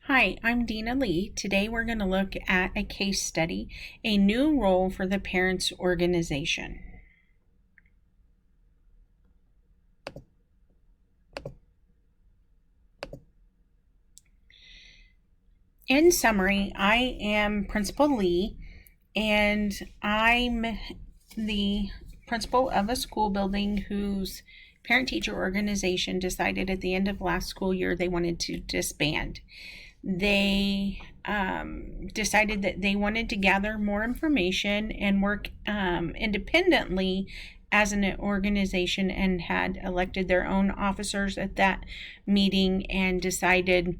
Hi, I'm Dina Lee. Today we're going to look at a case study, a new role for the parents organization. In summary, I am Principal Lee, and I'm the principal of a school building whose parent-teacher organization decided at the end of last school year they wanted to disband. They decided that they wanted to gather more information and work independently as an organization, and had elected their own officers at that meeting and decided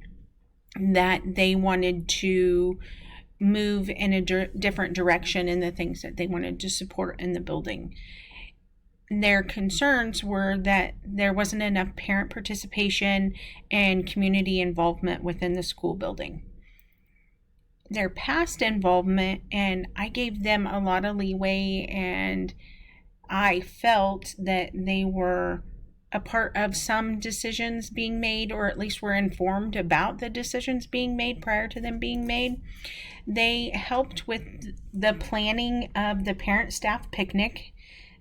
that they wanted to move in a different direction in the things that they wanted to support in the building. Their concerns were that there wasn't enough parent participation and community involvement within the school building. Their past involvement, and I gave them a lot of leeway, and I felt that they were a part of some decisions being made, or at least were informed about the decisions being made prior to them being made. They helped with the planning of the parent-staff picnic.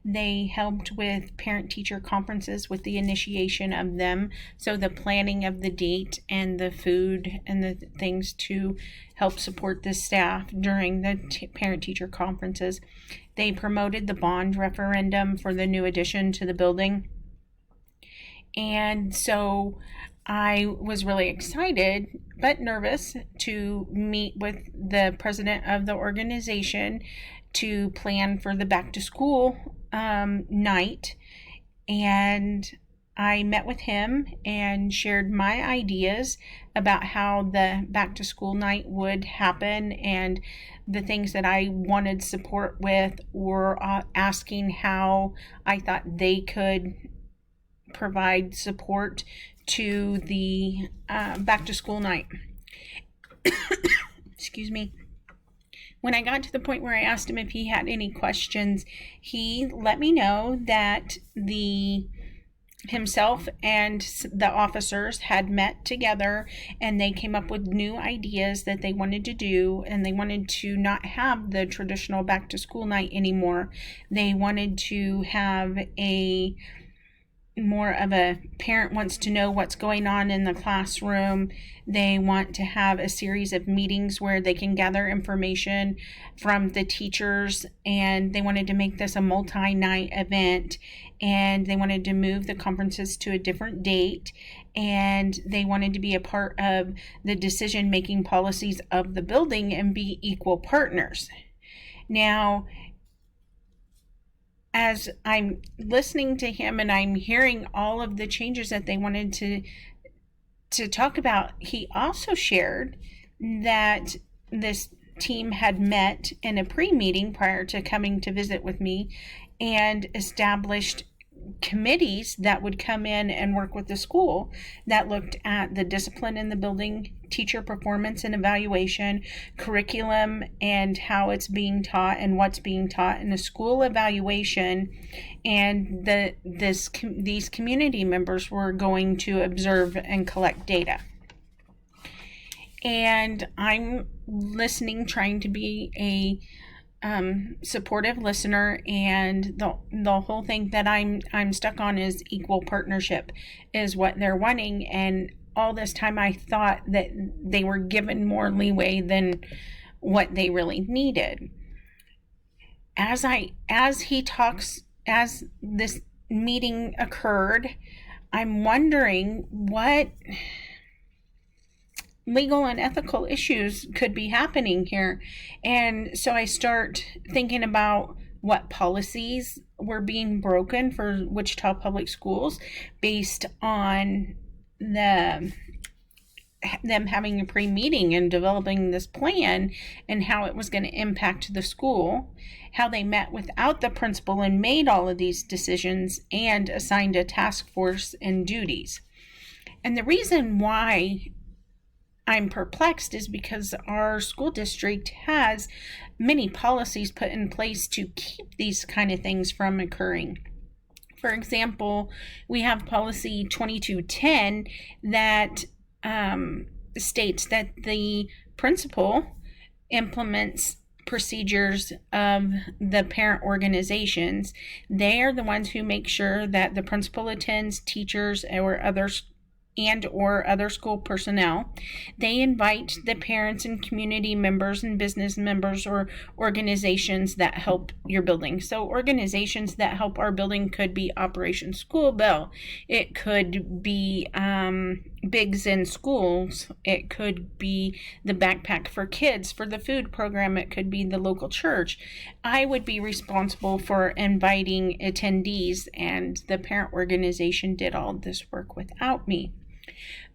They helped with parent-teacher conferences with the initiation of them, so the planning of the date and the food and the things to help support the staff during the parent-teacher conferences. They promoted the bond referendum for the new addition to the building. And so I was really excited but nervous to meet with the president of the organization to plan for the back to school night. And I met with him and shared my ideas about how the back to school night would happen, and the things that I wanted support with, or asking how I thought they could provide support to the back to school night. Excuse me. When I got to the point where I asked him if he had any questions, he let me know that himself and the officers had met together, and they came up with new ideas that they wanted to do, and they wanted to not have the traditional back to school night anymore. They wanted to have a more of a parent wants to know what's going on in the classroom. They want to have a series of meetings where they can gather information from the teachers, and they wanted to make this a multi-night event, and they wanted to move the conferences to a different date, and they wanted to be a part of the decision-making policies of the building and be equal partners. Now, as I'm listening to him and I'm hearing all of the changes that they wanted to talk about, he also shared that this team had met in a pre-meeting prior to coming to visit with me and established committees that would come in and work with the school that looked at the discipline in the building, teacher performance and evaluation, curriculum and how it's being taught and what's being taught in a school evaluation, and these community members were going to observe and collect data. And I'm listening, trying to be a supportive listener, and the whole thing that I'm stuck on is equal partnership is what they're wanting. And all this time I thought that they were given more leeway than what they really needed. As this meeting occurred, I'm wondering what legal and ethical issues could be happening here. And so I start thinking about what policies were being broken for Wichita Public Schools based on them having a pre-meeting and developing this plan, and how it was going to impact the school, how they met without the principal and made all of these decisions and assigned a task force and duties. And the reason why I'm perplexed is because our school district has many policies put in place to keep these kind of things from occurring. For example, we have policy 2210 that states that the principal implements procedures of the parent organizations. They are the ones who make sure that the principal attends teachers or other school personnel. They invite the parents and community members and business members or organizations that help your building. So organizations that help our building could be Operation School Bell. It could be Big Zen Schools. It could be the Backpack for Kids for the food program. It could be the local church. I would be responsible for inviting attendees, and the parent organization did all this work without me.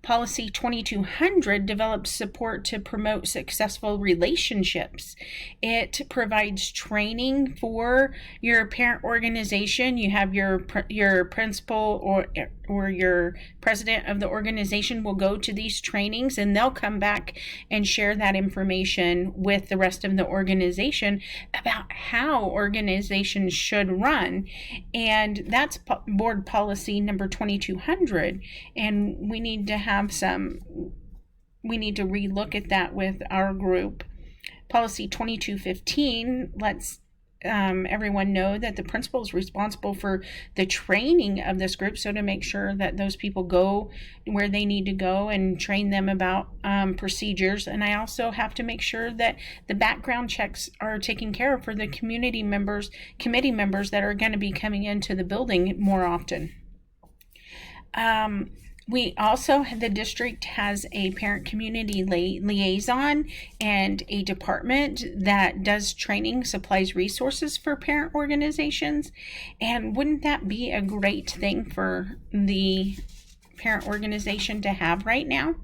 Policy 2200 develops support to promote successful relationships. It provides training for your parent organization. You have your principal or your president of the organization will go to these trainings, and they'll come back and share that information with the rest of the organization about how organizations should run. And that's board policy number 2200. And we need to relook at that with our group. Policy 2215 lets everyone know that the principal is responsible for the training of this group, so to make sure that those people go where they need to go and train them about procedures. And I also have to make sure that the background checks are taken care of for the committee members that are going to be coming into the building more often. The district has a parent community liaison and a department that does training, supplies resources for parent organizations. And wouldn't that be a great thing for the parent organization to have right now?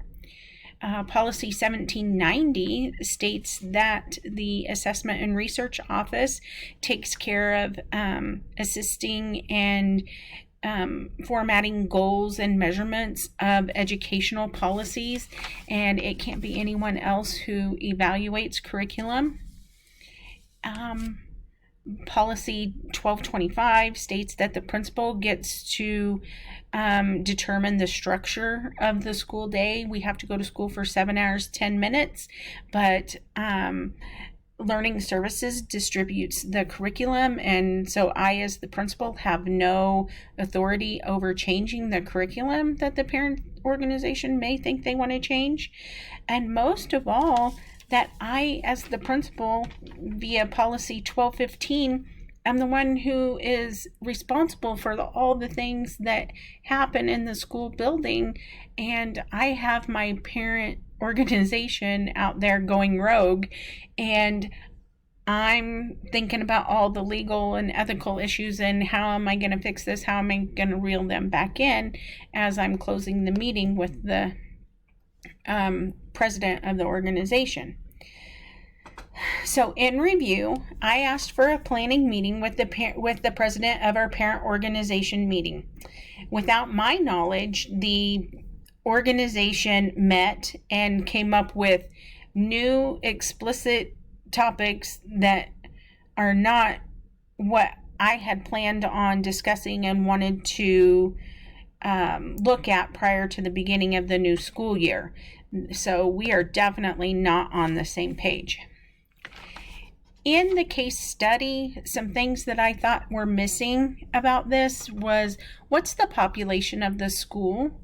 Policy 1790 states that the Assessment and Research Office takes care of assisting and formatting goals and measurements of educational policies, and it can't be anyone else who evaluates curriculum. Policy 1225 states that the principal gets to determine the structure of the school day. We have to go to school for 7 hours, 10 minutes, but Learning Services distributes the curriculum, and so I, as the principal, have no authority over changing the curriculum that the parent organization may think they want to change. And most of all, that I, as the principal, via policy 1215, I'm the one who is responsible for all the things that happen in the school building, and I have my parent organization out there going rogue, and I'm thinking about all the legal and ethical issues and how am I going to fix this, how am I going to reel them back in as I'm closing the meeting with the president of the organization. So in review, I asked for a planning meeting with the president of our parent organization meeting. Without my knowledge, the organization met and came up with new explicit topics that are not what I had planned on discussing and wanted to look at prior to the beginning of the new school year. So we are definitely not on the same page. In the case study, some things that I thought were missing about this was, what's the population of the school?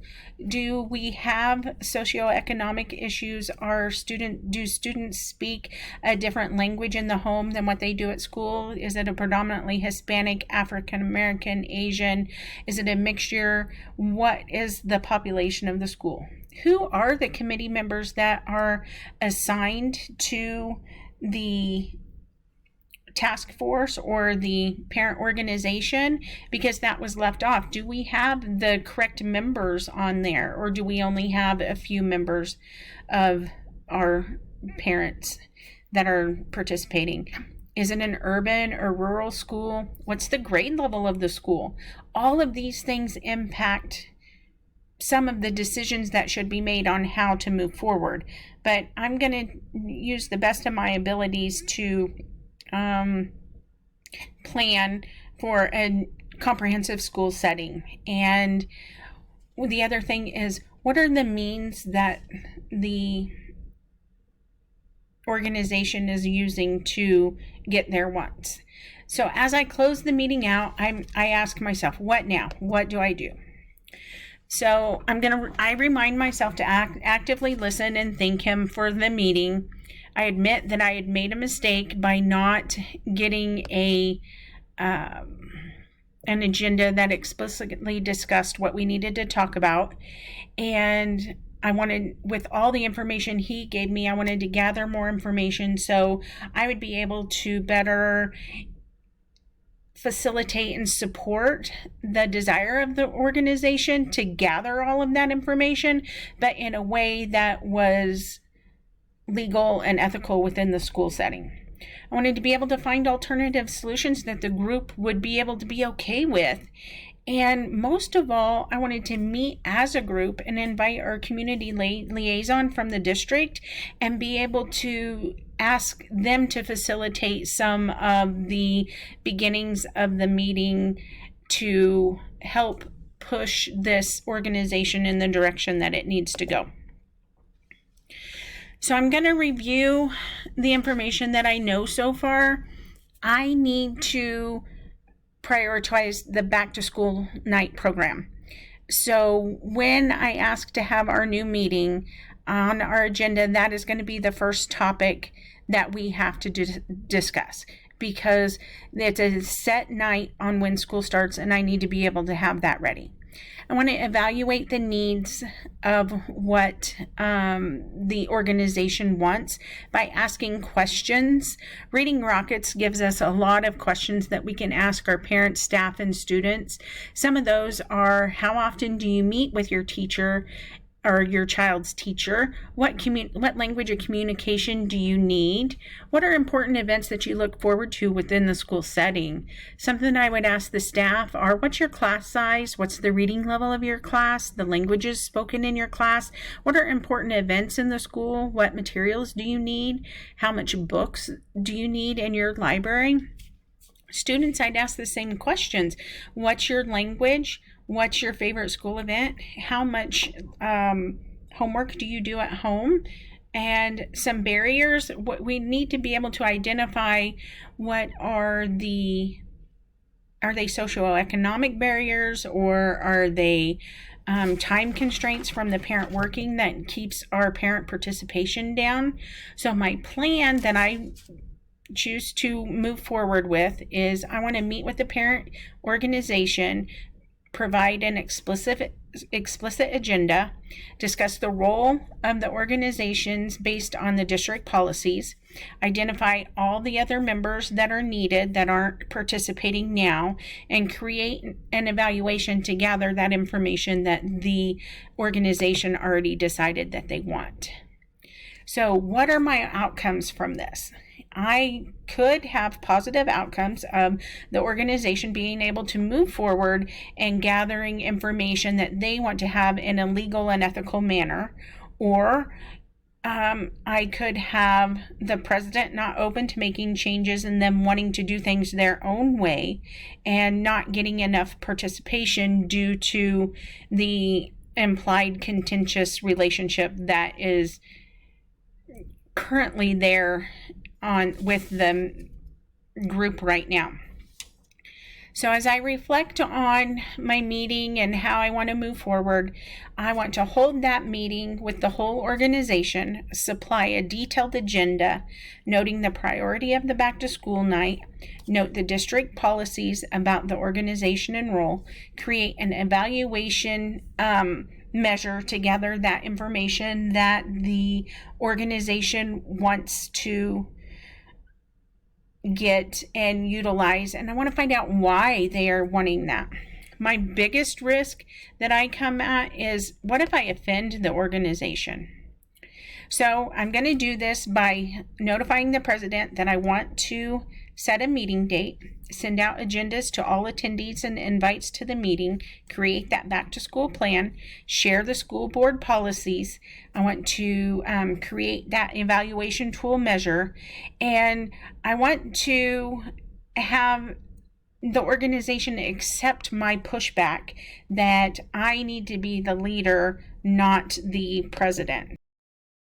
Do we have socioeconomic issues? Do students speak a different language in the home than what they do at school? Is it a predominantly Hispanic, African American, Asian? Is it a mixture? What is the population of the school? Who are the committee members that are assigned to the task force or the parent organization, because that was left off? Do we have the correct members on there, or do we only have a few members of our parents that are participating? Is it an urban or rural school? What's the grade level of the school? All of these things impact some of the decisions that should be made on how to move forward. But I'm going to use the best of my abilities to plan for a comprehensive school setting. And the other thing is, what are the means that the organization is using to get their wants. So as I close the meeting out, I ask myself, what now? What do I do? So I remind myself to actively listen and thank him for the meeting. I admit that I had made a mistake by not getting an agenda that explicitly discussed what we needed to talk about. And I wanted, with all the information he gave me, I wanted to gather more information so I would be able to better facilitate and support the desire of the organization to gather all of that information, but in a way that was legal and ethical within the school setting. I wanted to be able to find alternative solutions that the group would be able to be okay with. And most of all, I wanted to meet as a group and invite our community liaison from the district and be able to ask them to facilitate some of the beginnings of the meeting to help push this organization in the direction that it needs to go. So I'm going to review the information that I know so far. I need to prioritize the back to school night program. So when I ask to have our new meeting on our agenda, that is going to be the first topic that we have to discuss, because it's a set night on when school starts and I need to be able to have that ready. I want to evaluate the needs of what the organization wants by asking questions. Reading Rockets gives us a lot of questions that we can ask our parents, staff, and students. Some of those are, how often do you meet with your teacher or your child's teacher? What language of communication do you need? What are important events that you look forward to within the school setting? Something I would ask the staff are, what's your class size? What's the reading level of your class? The languages spoken in your class? What are important events in the school? What materials do you need? How much books do you need in your library? Students, I'd ask the same questions. What's your language? What's your favorite school event? How much homework do you do at home? And some barriers. What we need to be able to identify, what are they socioeconomic barriers, or are they time constraints from the parent working that keeps our parent participation down? So my plan that I choose to move forward with is, I want to meet with the parent organization, provide an explicit agenda, discuss the role of the organizations based on the district policies, identify all the other members that are needed that aren't participating now, and create an evaluation to gather that information that the organization already decided that they want. So what are my outcomes from this? I could have positive outcomes of the organization being able to move forward and gathering information that they want to have in a legal and ethical manner, or I could have the president not open to making changes and them wanting to do things their own way and not getting enough participation due to the implied contentious relationship that is currently there with the group right now. So as I reflect on my meeting and how I want to move forward, I want to hold that meeting with the whole organization, supply a detailed agenda, noting the priority of the back to school night, note the district policies about the organization and role, create an evaluation measure to gather that information that the organization wants to get and utilize, and I want to find out why they are wanting that. My biggest risk that I come at is, what if I offend the organization? So I'm going to do this by notifying the president that I want to set a meeting date, send out agendas to all attendees and invites to the meeting, create that back to school plan, share the school board policies. I want to create that evaluation tool measure, and I want to have the organization accept my pushback that I need to be the leader not the president.